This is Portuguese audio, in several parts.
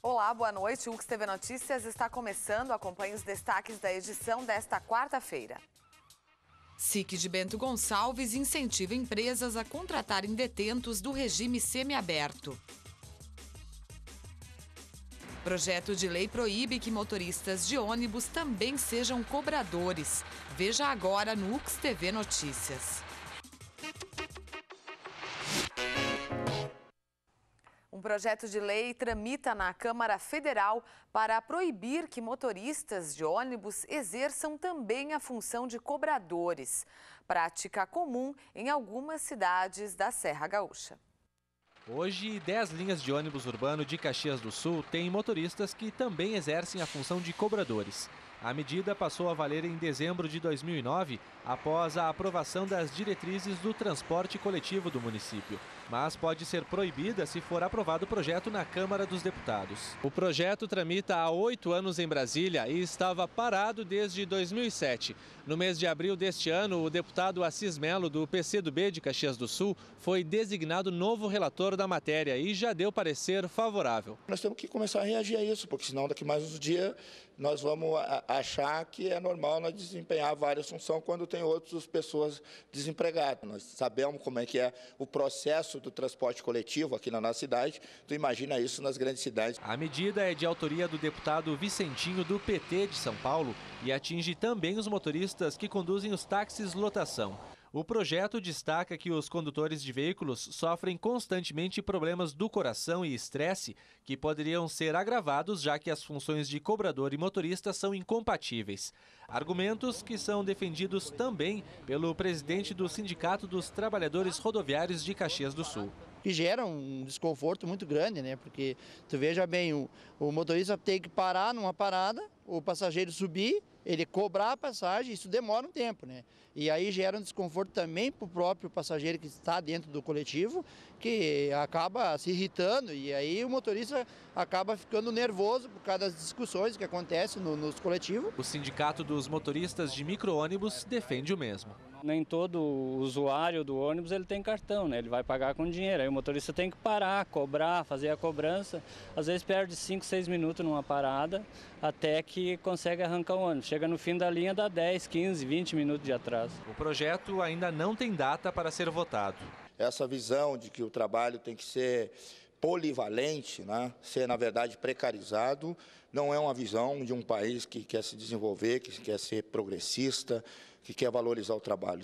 Olá, boa noite. O UXTV Notícias está começando. Acompanhe os destaques da edição desta quarta-feira. SIC de Bento Gonçalves incentiva empresas a contratarem detentos do regime semiaberto. Projeto de lei proíbe que motoristas de ônibus também sejam cobradores. Veja agora no UXTV Notícias. Um projeto de lei tramita na Câmara Federal para proibir que motoristas de ônibus exerçam também a função de cobradores, prática comum em algumas cidades da Serra Gaúcha. Hoje, 10 linhas de ônibus urbano de Caxias do Sul têm motoristas que também exercem a função de cobradores. A medida passou a valer em dezembro de 2009, após a aprovação das diretrizes do transporte coletivo do município, mas pode ser proibida se for aprovado o projeto na Câmara dos Deputados. O projeto tramita há 8 anos em Brasília e estava parado desde 2007. No mês de abril deste ano, o deputado Assis Melo, do PCdoB de Caxias do Sul, foi designado novo relator da matéria e já deu parecer favorável. Nós temos que começar a reagir a isso, porque senão daqui mais uns dias nós vamos achar que é normal nós desempenhar várias funções quando tem outras pessoas desempregadas. Nós sabemos como é que é o processo do transporte coletivo aqui na nossa cidade, então imagina isso nas grandes cidades. A medida é de autoria do deputado Vicentinho, do PT de São Paulo, e atinge também os motoristas que conduzem os táxis lotação. O projeto destaca que os condutores de veículos sofrem constantemente problemas do coração e estresse que poderiam ser agravados, já que as funções de cobrador e motorista são incompatíveis. Argumentos que são defendidos também pelo presidente do Sindicato dos Trabalhadores Rodoviários de Caxias do Sul. Que gera um desconforto muito grande, né? Porque tu veja bem, o motorista tem que parar numa parada, o passageiro subir, ele cobrar a passagem, isso demora um tempo, né? E aí gera um desconforto também para o próprio passageiro que está dentro do coletivo, que acaba se irritando e aí o motorista acaba ficando nervoso por causa das discussões que acontecem nos coletivos. O Sindicato dos Motoristas de Micro-ônibus defende o mesmo. Nem todo usuário do ônibus ele tem cartão, né? Ele vai pagar com dinheiro. Aí o motorista tem que parar, cobrar, fazer a cobrança. Às vezes perde 5, 6 minutos numa parada até que consegue arrancar o ônibus. Chega no fim da linha, dá 10, 15, 20 minutos de atraso. O projeto ainda não tem data para ser votado. Essa visão de que o trabalho tem que ser polivalente, né? Ser, na verdade, precarizado, não é uma visão de um país que quer se desenvolver, que quer ser progressista, que quer valorizar o trabalho.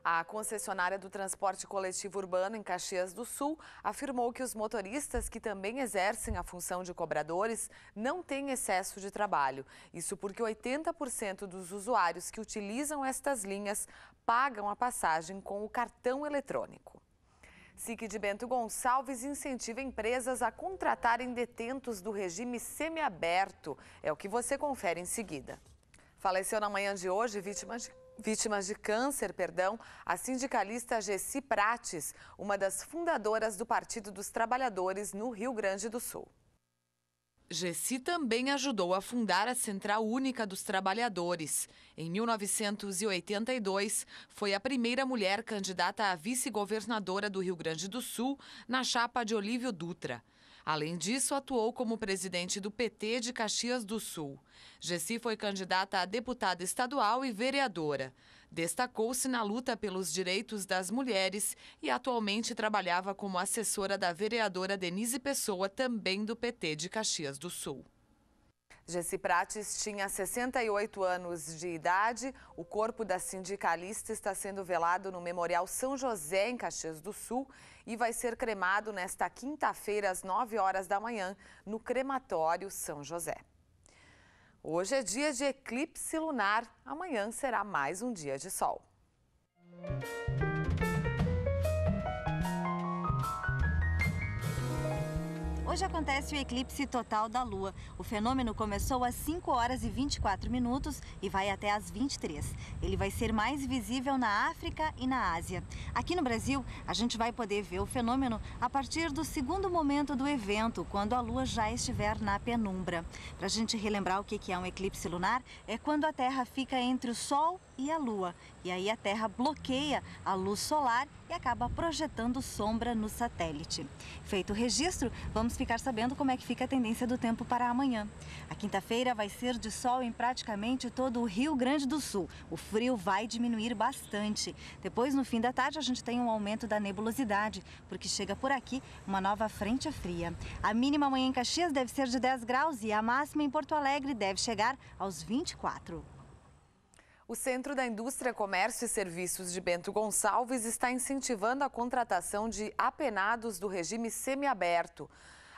A concessionária do transporte coletivo urbano em Caxias do Sul afirmou que os motoristas que também exercem a função de cobradores não têm excesso de trabalho. Isso porque 80% dos usuários que utilizam estas linhas pagam a passagem com o cartão eletrônico. SIC de Bento Gonçalves incentiva empresas a contratarem detentos do regime semiaberto. É o que você confere em seguida. Faleceu na manhã de hoje vítimas de câncer, a sindicalista Gessi Prates, uma das fundadoras do Partido dos Trabalhadores no Rio Grande do Sul. Gessi também ajudou a fundar a Central Única dos Trabalhadores. Em 1982, foi a primeira mulher candidata a vice-governadora do Rio Grande do Sul na chapa de Olívio Dutra. Além disso, atuou como presidente do PT de Caxias do Sul. Gessi foi candidata a deputada estadual e vereadora. Destacou-se na luta pelos direitos das mulheres e atualmente trabalhava como assessora da vereadora Denise Pessoa, também do PT de Caxias do Sul. Gessi Prates tinha 68 anos de idade. O corpo da sindicalista está sendo velado no Memorial São José, em Caxias do Sul, e vai ser cremado nesta quinta-feira, às 9 horas da manhã, no crematório São José. Hoje é dia de eclipse lunar. Amanhã será mais um dia de sol. Hoje acontece o eclipse total da Lua. O fenômeno começou às 5 horas e 24 minutos e vai até às 23. Ele vai ser mais visível na África e na Ásia. Aqui no Brasil, a gente vai poder ver o fenômeno a partir do segundo momento do evento, quando a Lua já estiver na penumbra. Para a gente relembrar o que é um eclipse lunar, é quando a Terra fica entre o Sol e a Lua. E aí a Terra bloqueia a luz solar e acaba projetando sombra no satélite. Feito o registro, vamos ficar sabendo como é que fica a tendência do tempo para amanhã. A quinta-feira vai ser de sol em praticamente todo o Rio Grande do Sul. O frio vai diminuir bastante. Depois, no fim da tarde, a gente tem um aumento da nebulosidade, porque chega por aqui uma nova frente fria. A mínima amanhã em Caxias deve ser de 10 graus e a máxima em Porto Alegre deve chegar aos 24. O Centro da Indústria, Comércio e Serviços de Bento Gonçalves está incentivando a contratação de apenados do regime semiaberto.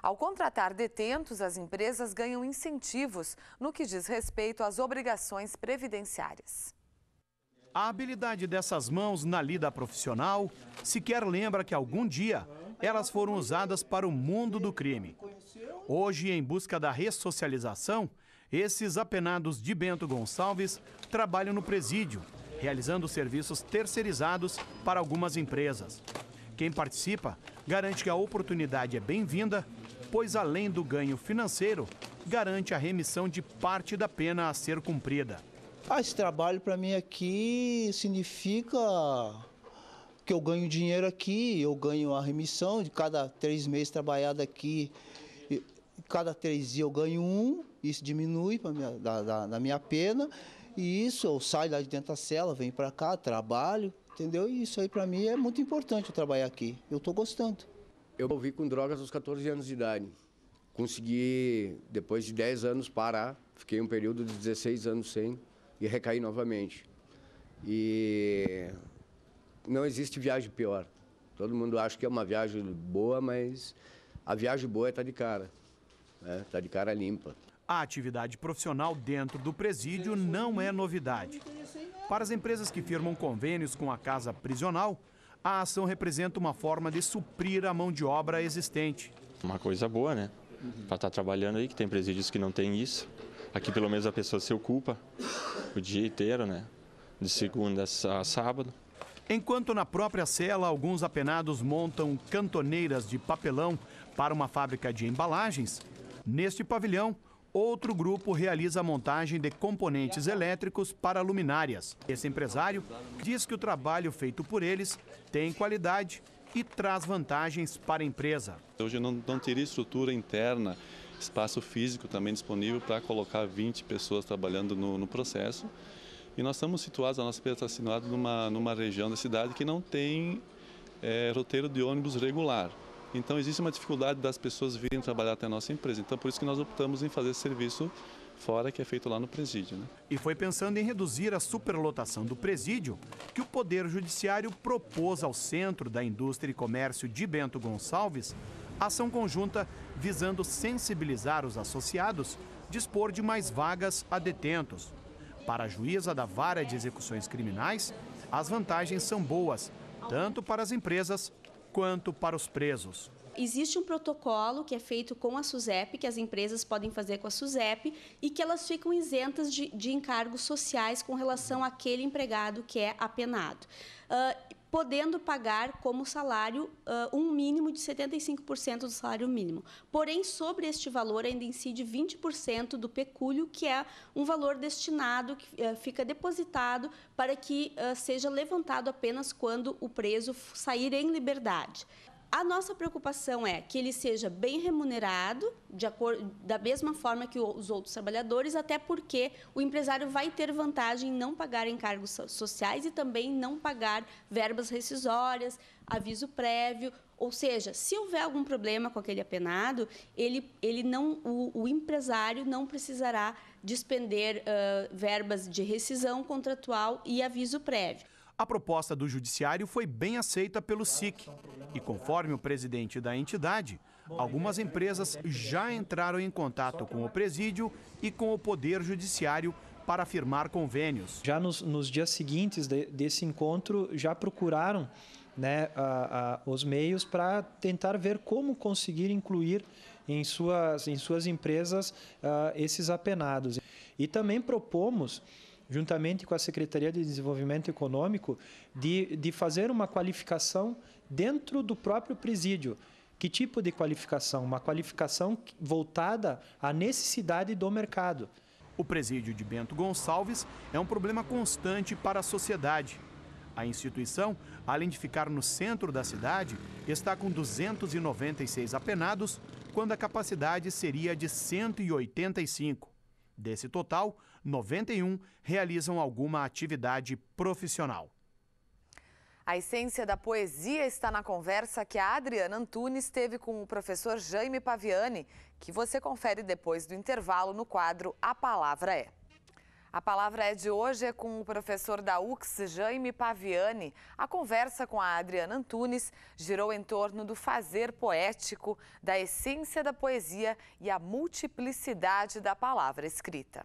Ao contratar detentos, as empresas ganham incentivos no que diz respeito às obrigações previdenciárias. A habilidade dessas mãos na lida profissional sequer lembra que algum dia elas foram usadas para o mundo do crime. Hoje, em busca da ressocialização, esses apenados de Bento Gonçalves trabalham no presídio, realizando serviços terceirizados para algumas empresas. Quem participa garante que a oportunidade é bem-vinda, pois além do ganho financeiro, garante a remissão de parte da pena a ser cumprida. Esse trabalho para mim aqui significa que eu ganho dinheiro aqui, eu ganho a remissão de cada 3 meses trabalhado aqui, cada 3 dias eu ganho 1, isso diminui da minha pena, e isso eu saio lá de dentro da cela, venho para cá, trabalho, entendeu? E isso aí para mim é muito importante eu trabalhar aqui, eu estou gostando. Eu envolvi com drogas aos 14 anos de idade, consegui, depois de 10 anos, parar, fiquei um período de 16 anos sem e recaí novamente. E não existe viagem pior, todo mundo acha que é uma viagem boa, mas a viagem boa é estar de cara. Está de cara limpa. A atividade profissional dentro do presídio não é novidade. Para as empresas que firmam convênios com a casa prisional, a ação representa uma forma de suprir a mão de obra existente. Uma coisa boa, né? Para estar trabalhando aí, que tem presídios que não tem isso. Aqui pelo menos a pessoa se ocupa o dia inteiro, né? De segunda a sábado. Enquanto na própria cela, alguns apenados montam cantoneiras de papelão para uma fábrica de embalagens, neste pavilhão, outro grupo realiza a montagem de componentes elétricos para luminárias. Esse empresário diz que o trabalho feito por eles tem qualidade e traz vantagens para a empresa. Hoje não teria estrutura interna, espaço físico também disponível para colocar 20 pessoas trabalhando no processo. E nós estamos situados, a nossa empresa está situada numa região da cidade que não tem roteiro de ônibus regular. Então existe uma dificuldade das pessoas virem trabalhar até a nossa empresa. Então por isso que nós optamos em fazer esse serviço fora, que é feito lá no presídio, né? E foi pensando em reduzir a superlotação do presídio que o Poder Judiciário propôs ao Centro da Indústria e Comércio de Bento Gonçalves ação conjunta visando sensibilizar os associados, dispor de mais vagas a detentos. Para a juíza da Vara de Execuções Criminais, as vantagens são boas, tanto para as empresas quanto para os presos. Existe um protocolo que é feito com a SUSEP, que as empresas podem fazer com a SUSEP, e que elas ficam isentas de encargos sociais com relação àquele empregado que é apenado, podendo pagar como salário um mínimo de 75% do salário mínimo. Porém, sobre este valor ainda incide 20% do pecúlio, que é um valor destinado, que fica depositado para que seja levantado apenas quando o preso sair em liberdade. A nossa preocupação é que ele seja bem remunerado, da mesma forma que os outros trabalhadores, até porque o empresário vai ter vantagem em não pagar encargos sociais e também não pagar verbas rescisórias, aviso prévio. Ou seja, se houver algum problema com aquele apenado, o empresário não precisará despender verbas de rescisão contratual e aviso prévio. A proposta do Judiciário foi bem aceita pelo SIC e, conforme o presidente da entidade, algumas empresas já entraram em contato com o presídio e com o Poder Judiciário para firmar convênios. Já nos dias seguintes desse encontro, já procuraram, né, os meios para tentar ver como conseguir incluir em suas empresas esses apenados. E também propomos, juntamente com a Secretaria de Desenvolvimento Econômico, de fazer uma qualificação dentro do próprio presídio. Que tipo de qualificação? Uma qualificação voltada à necessidade do mercado. O presídio de Bento Gonçalves é um problema constante para a sociedade. A instituição, além de ficar no centro da cidade, está com 296 apenados, quando a capacidade seria de 185. Desse total, 91 realizam alguma atividade profissional. A essência da poesia está na conversa que a Adriana Antunes teve com o professor Jaime Paviani, que você confere depois do intervalo no quadro A Palavra É. A Palavra É de hoje é com o professor da UX, Jaime Paviani. A conversa com a Adriana Antunes girou em torno do fazer poético, da essência da poesia e a multiplicidade da palavra escrita.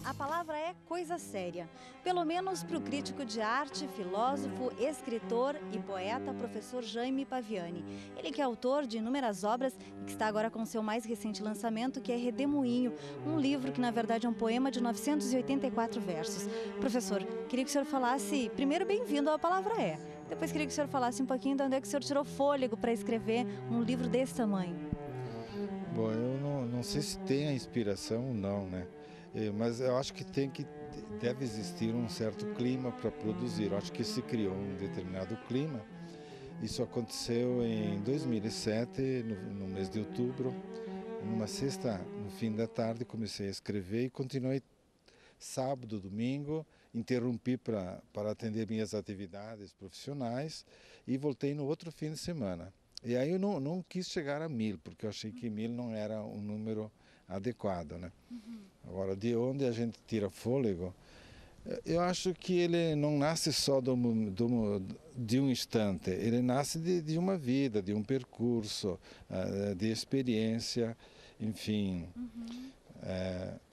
A palavra é coisa séria, pelo menos para o crítico de arte, filósofo, escritor e poeta, professor Jaime Paviani. Ele que é autor de inúmeras obras e que está agora com seu mais recente lançamento, que é Redemoinho, um livro que na verdade é um poema de 984 versos. Professor, queria que o senhor falasse, primeiro, bem-vindo à Palavra É. Depois queria que o senhor falasse um pouquinho de onde é que o senhor tirou fôlego para escrever um livro desse tamanho. Bom, eu não sei se tem a inspiração ou não, né? Mas eu acho que deve existir um certo clima para produzir. Eu acho que se criou um determinado clima. Isso aconteceu em 2007, no mês de outubro. Numa sexta, no fim da tarde, comecei a escrever e continuei sábado, domingo. Interrompi para atender minhas atividades profissionais e voltei no outro fim de semana. E aí eu não quis chegar a 1000, porque eu achei que 1000 não era um número adequado, né? Agora, de onde a gente tira fôlego, eu acho que ele não nasce só de um instante, ele nasce de uma vida, de um percurso, de experiência, enfim.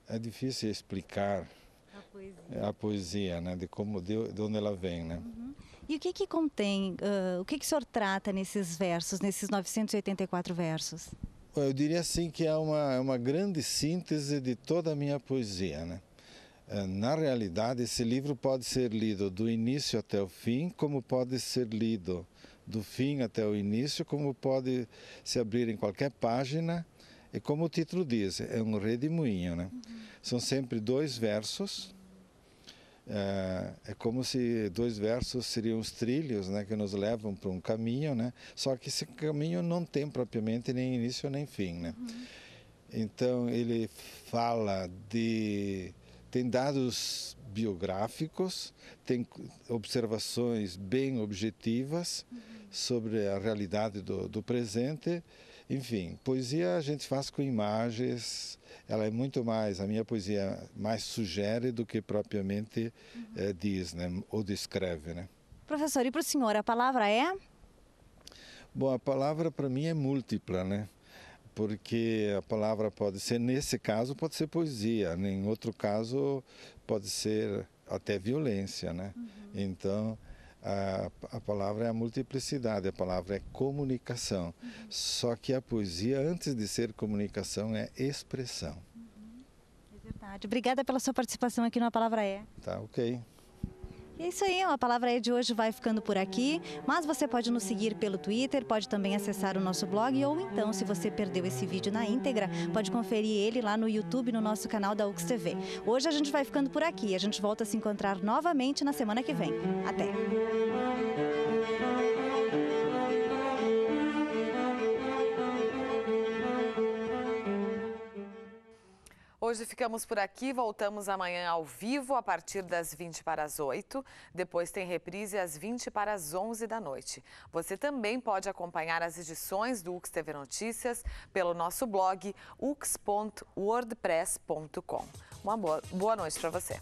É difícil explicar a poesia, né? De onde ela vem, né? E o que contém, o que o senhor trata nesses versos, nesses 984 versos? Eu diria assim que é uma grande síntese de toda a minha poesia, né? Na realidade, esse livro pode ser lido do início até o fim, como pode ser lido do fim até o início, como pode se abrir em qualquer página. E como o título diz, é um redemoinho, né? São sempre 2 versos. É como se 2 versos seriam os trilhos, né, que nos levam para um caminho, né? Só que esse caminho não tem propriamente nem início nem fim, né? Então ele fala tem dados biográficos, tem observações bem objetivas sobre a realidade do presente. Enfim, poesia a gente faz com imagens, ela é muito mais, a minha poesia mais sugere do que propriamente diz, né, ou descreve, né? Professor, e para o senhor, a palavra é? Bom, a palavra para mim é múltipla, né? Porque a palavra pode ser, nesse caso, pode ser poesia, em outro caso pode ser até violência, né? Então, a palavra é a multiplicidade, a palavra é comunicação. Só que a poesia, antes de ser comunicação, é expressão. É verdade. Obrigada pela sua participação aqui no A Palavra É. Tá, ok. E é isso aí, a Palavra É de hoje vai ficando por aqui, mas você pode nos seguir pelo Twitter, pode também acessar o nosso blog, ou então, se você perdeu esse vídeo na íntegra, pode conferir ele lá no YouTube, no nosso canal da UX TV. Hoje a gente vai ficando por aqui, a gente volta a se encontrar novamente na semana que vem. Até! Hoje ficamos por aqui, voltamos amanhã ao vivo a partir das 20 para as 8. Depois tem reprise às 20 para as 11 da noite. Você também pode acompanhar as edições do UX TV Notícias pelo nosso blog ux.wordpress.com. Uma boa noite para você.